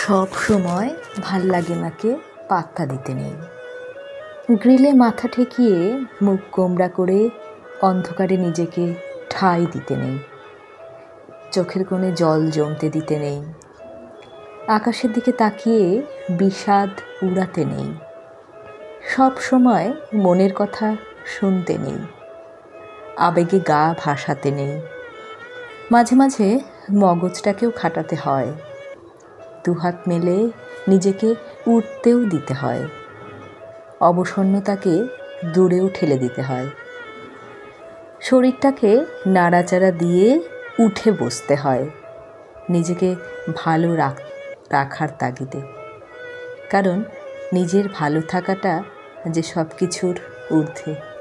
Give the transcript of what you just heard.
সব সময় ভাল লাগে নাকে পাত্তা দিতে নেই। গ্রিলে মাথা ঠেকিয়ে মুখ গোমড়া করে অন্ধকারে নিজেকে ঠাঁই দিতে নেই। চোখের কোণে জল জমতে দিতে নেই। আকাশের দিকে তাকিয়ে বিষাদ উড়াতে নেই। সব সময় মনের কথা শুনতে নেই। আবেগে গা ভাসাতে নেই। মাঝে মাঝে মগজটাকেও খাটাতে হয়। দুহাত মেলে নিজেকে উঠতেও দিতে হয়। অবসন্নতাকে দূরেও ঠেলে দিতে হয়। শরীরটাকে নাড়াচাড়া দিয়ে উঠে বসতে হয় নিজেকে ভালো রাখার তাগিদে। কারণ নিজের ভালো থাকাটা যে সব কিছুর ঊর্ধ্বে।